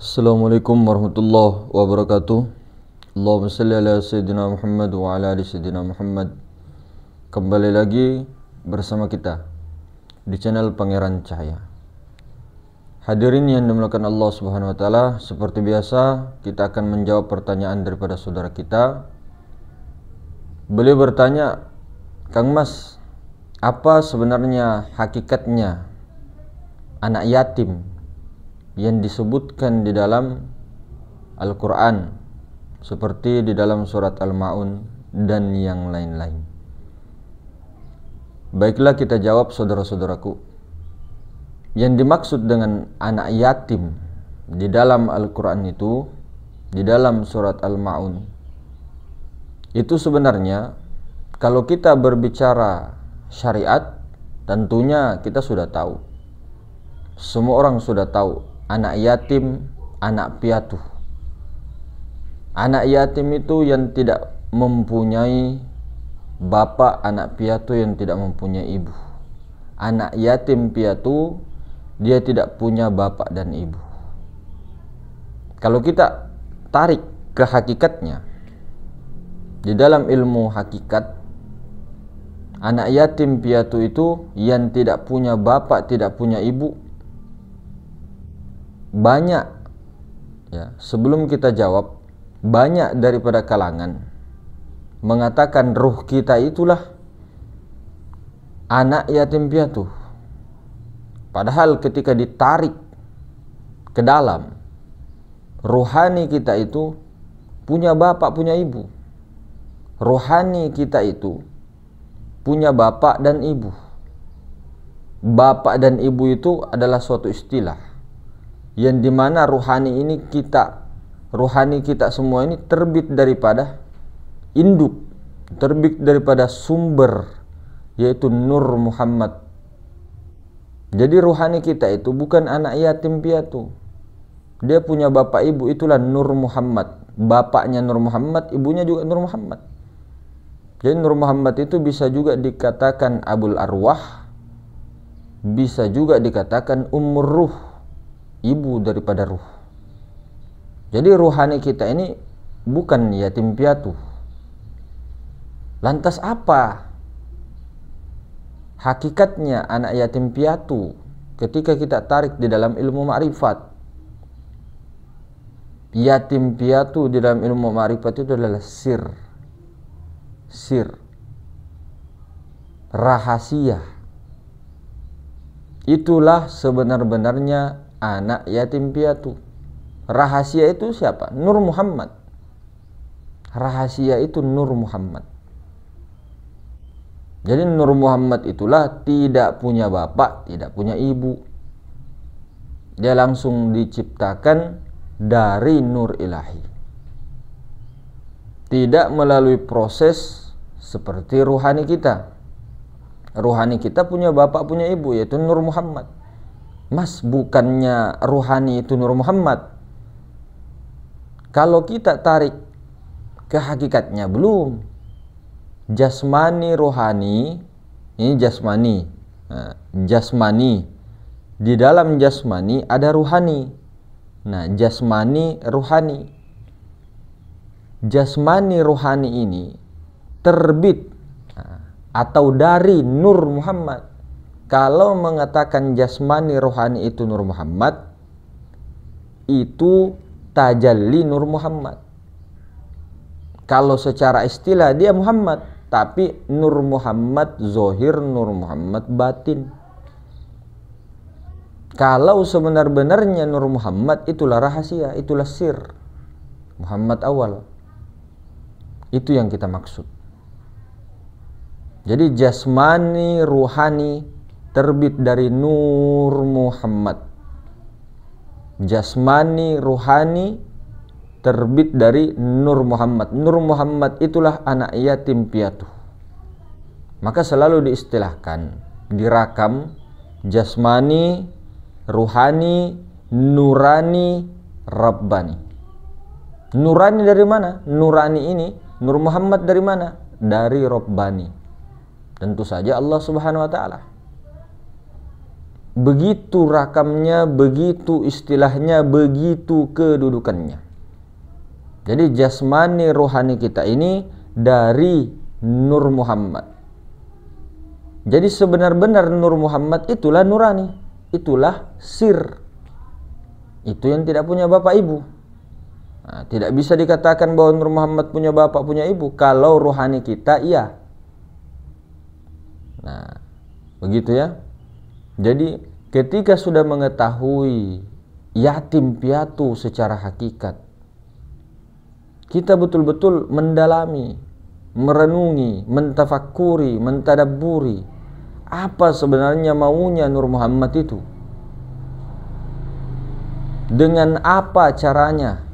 Assalamualaikum warahmatullahi wabarakatuh. Allahumma salli ala Sayyidina Muhammad wa ala ali Sayyidina Muhammad. Kembali lagi bersama kita di channel Pangeran Cahaya. Hadirin yang dimuliakan Allah Subhanahu wa taala, seperti biasa kita akan menjawab pertanyaan daripada saudara kita. Beliau bertanya, "Kang Mas, apa sebenarnya hakikatnya anak yatim yang disebutkan di dalam Al-Quran seperti di dalam surat Al-Ma'un dan yang lain-lain?" Baiklah, kita jawab saudara-saudaraku. Yang dimaksud dengan anak yatim di dalam Al-Quran itu, di dalam surat Al-Ma'un, itu sebenarnya kalau kita berbicara syariat, tentunya kita sudah tahu, semua orang sudah tahu, anak yatim, anak piatu. Anak yatim itu yang tidak mempunyai bapak, anak piatu yang tidak mempunyai ibu. Anak yatim piatu, dia tidak punya bapak dan ibu. Kalau kita tarik ke hakikatnya, di dalam ilmu hakikat, anak yatim piatu itu yang tidak punya bapak, tidak punya ibu, banyak ya. Sebelum kita jawab, banyak daripada kalangan mengatakan ruh kita itulah anak yatim piatu. Padahal ketika ditarik ke dalam, rohani kita itu punya bapak, punya ibu. Rohani kita itu punya bapak dan ibu. Bapak dan ibu itu adalah suatu istilah yang dimana rohani kita semua ini terbit daripada induk, terbit daripada sumber, yaitu Nur Muhammad. Jadi rohani kita itu bukan anak yatim piatu. Dia punya bapak ibu, itulah Nur Muhammad. Bapaknya Nur Muhammad, ibunya juga Nur Muhammad. Jadi Nur Muhammad itu bisa juga dikatakan Abul Arwah, bisa juga dikatakan Ummur Ruh, ibu daripada ruh. Jadi rohani kita ini bukan yatim piatu. Lantas apa hakikatnya anak yatim piatu ketika kita tarik di dalam ilmu ma'rifat? Yatim piatu di dalam ilmu ma'rifat itu adalah sir, rahasia. Itulah sebenar-benarnya anak yatim piatu. Rahasia itu siapa? Nur Muhammad. Rahasia itu Nur Muhammad. Jadi Nur Muhammad itulah tidak punya bapak, tidak punya ibu. Dia langsung diciptakan dari nur ilahi, tidak melalui proses seperti ruhani kita. Ruhani kita punya bapak, punya ibu, yaitu Nur Muhammad. Mas, bukannya ruhani itu Nur Muhammad? Kalau kita tarik ke hakikatnya, belum. Jasmani rohani, ini jasmani. Nah, jasmani, di dalam jasmani ada ruhani. Nah, jasmani rohani. Jasmani rohani ini terbit atau dari Nur Muhammad. Kalau mengatakan jasmani rohani itu Nur Muhammad, itu tajalli Nur Muhammad. Kalau secara istilah dia Muhammad, tapi Nur Muhammad zohir, Nur Muhammad batin. Kalau sebenar-benarnya Nur Muhammad, itulah rahasia, itulah sir Muhammad awal. Itu yang kita maksud. Jadi jasmani ruhani terbit dari Nur Muhammad. Jasmani ruhani terbit dari Nur Muhammad. Nur Muhammad itulah anak yatim piatu. Maka selalu diistilahkan, dirakam jasmani, ruhani, nurani, rabbani. Nurani dari mana? Nurani ini, Nur Muhammad dari mana? Dari Rabbani. Tentu saja Allah Subhanahu wa taala. begitu rakamnya, begitu istilahnya, begitu kedudukannya. Jadi jasmani rohani kita ini dari Nur Muhammad. Jadi sebenar-benar Nur Muhammad itulah nurani, itulah sir. Itu yang tidak punya bapak ibu. Nah, tidak bisa dikatakan bahwa Nur Muhammad punya bapak, punya ibu. Kalau rohani kita iya. Nah, begitu ya. Jadi ketika sudah mengetahui yatim piatu secara hakikat, kita betul-betul mendalami, merenungi, mentafakuri, mentadabburi apa sebenarnya maunya Nur Muhammad itu. Dengan apa caranya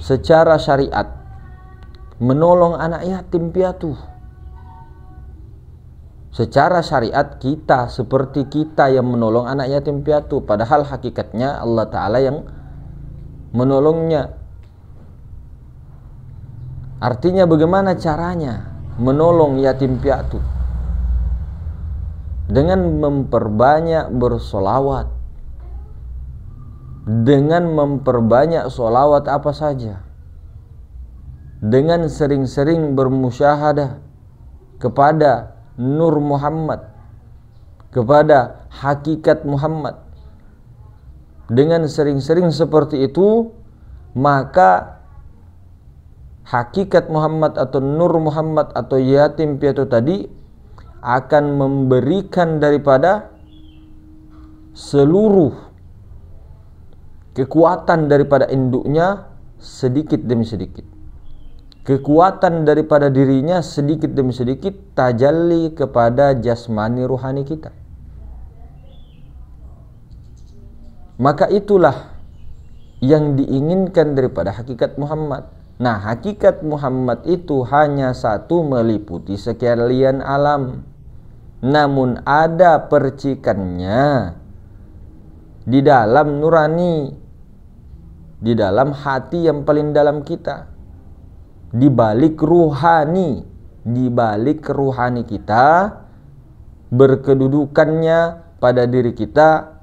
secara syariat menolong anak yatim piatu. Secara syariat kita seperti kita yang menolong anak yatim piatu, padahal hakikatnya Allah Ta'ala yang menolongnya. Artinya bagaimana caranya menolong yatim piatu? Dengan memperbanyak bersolawat. Dengan memperbanyak solawat apa saja. Dengan sering-sering bermusyahadah kepada Nur Muhammad, kepada hakikat Muhammad. Dengan sering-sering seperti itu, maka hakikat Muhammad atau Nur Muhammad atau yatim piatu tadi akan memberikan daripada seluruh kekuatan daripada induknya sedikit demi sedikit. Kekuatan daripada dirinya sedikit demi sedikit tajalli kepada jasmani ruhani kita. Maka itulah yang diinginkan daripada hakikat Muhammad. Nah, hakikat Muhammad itu hanya satu, meliputi sekalian alam. Namun ada percikannya di dalam nurani, di dalam hati yang paling dalam kita, di balik ruhani, di balik ruhani kita berkedudukannya pada diri kita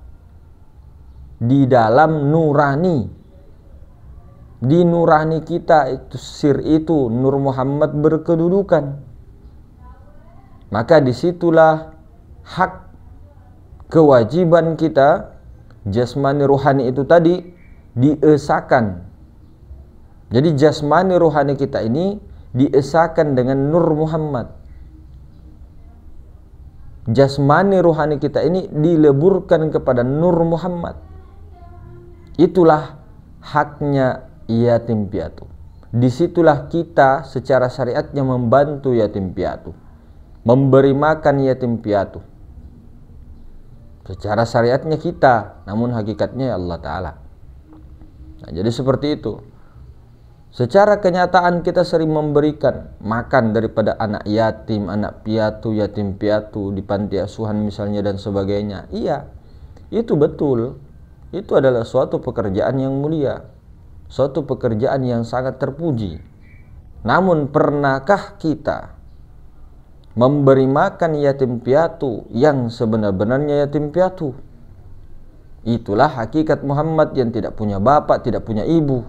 di dalam nurani. Di nurani kita itu sir itu Nur Muhammad berkedudukan. Maka disitulah hak kewajiban kita jasmani ruhani itu tadi diesakan. Jadi jasmani ruhani kita ini diesakan dengan Nur Muhammad. Jasmani ruhani kita ini dileburkan kepada Nur Muhammad. Itulah haknya yatim piatu. Disitulah kita secara syariatnya membantu yatim piatu, memberi makan yatim piatu. Secara syariatnya kita, namun hakikatnya Allah Ta'ala. Nah, jadi seperti itu. Secara kenyataan kita sering memberikan makan daripada anak yatim, anak piatu, yatim piatu di panti asuhan misalnya dan sebagainya. Iya, itu betul. Itu adalah suatu pekerjaan yang mulia, suatu pekerjaan yang sangat terpuji. Namun pernahkah kita memberi makan yatim piatu yang sebenar-benarnya yatim piatu? Itulah hakikat Muhammad yang tidak punya bapak, tidak punya ibu.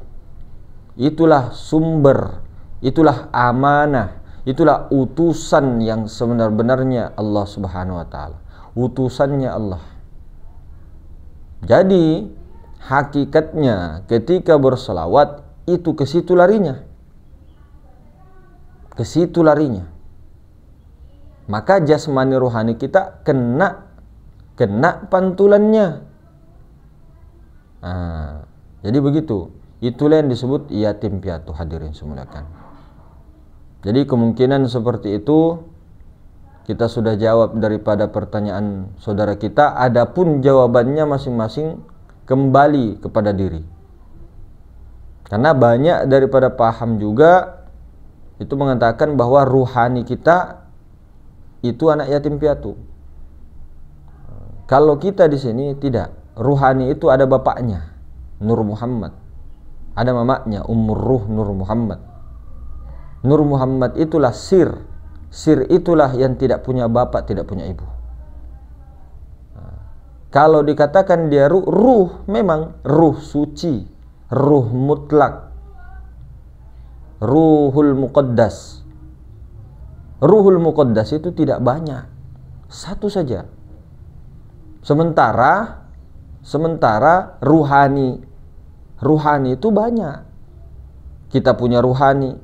Itulah sumber, itulah amanah, itulah utusan yang sebenar-benarnya Allah Subhanahu wa Ta'ala. Utusannya Allah. Jadi hakikatnya ketika berselawat itu ke situ larinya. Ke situ larinya. Maka jasmani rohani kita kena pantulannya. Nah, jadi begitu. Itulah yang disebut yatim piatu, hadirin semuliakan. Jadi kemungkinan seperti itu kita sudah jawab daripada pertanyaan saudara kita. Adapun jawabannya masing-masing kembali kepada diri. Karena banyak daripada paham juga itu mengatakan bahwa ruhani kita itu anak yatim piatu. Kalau kita di sini tidak. Ruhani itu ada bapaknya, Nur Muhammad. Ada mamanya, Ummur Ruh Nur Muhammad. Nur Muhammad itulah sir. Sir itulah yang tidak punya bapak, tidak punya ibu. Kalau dikatakan dia ruh, memang ruh suci, ruh mutlak, ruhul muqaddas. Ruhul muqaddas itu tidak banyak, satu saja. Sementara ruhani itu banyak. Kita punya ruhani,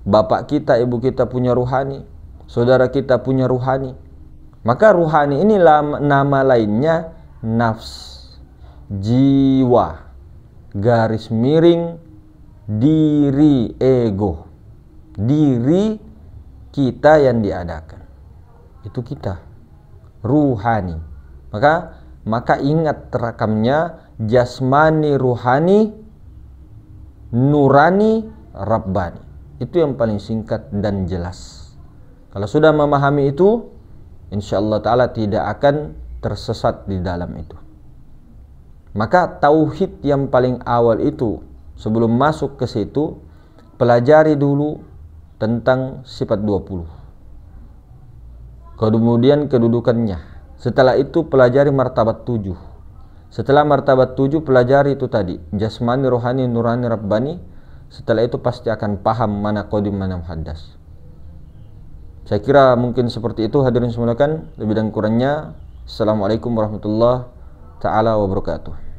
bapak kita, ibu kita punya ruhani, saudara kita punya ruhani. Maka ruhani ini nama lainnya nafs, jiwa, garis miring, diri, ego. Diri kita yang diadakan, itu kita, ruhani. Maka ingat rakamnya, jasmani, ruhani, nurani, rabbani. Itu yang paling singkat dan jelas. Kalau sudah memahami itu, insyaallah ta'ala tidak akan tersesat di dalam itu. Maka tauhid yang paling awal itu, sebelum masuk ke situ, pelajari dulu tentang sifat 20. Kemudian kedudukannya. Setelah itu pelajari martabat 7. Setelah martabat 7 pelajari itu tadi, jasmani, rohani, nurani, rabbani. Setelah itu pasti akan paham mana qadim, mana muhaddas. Saya kira mungkin seperti itu, hadirin semuanya. Lebih dan kurangnya, assalamualaikum warahmatullahi taala wabarakatuh.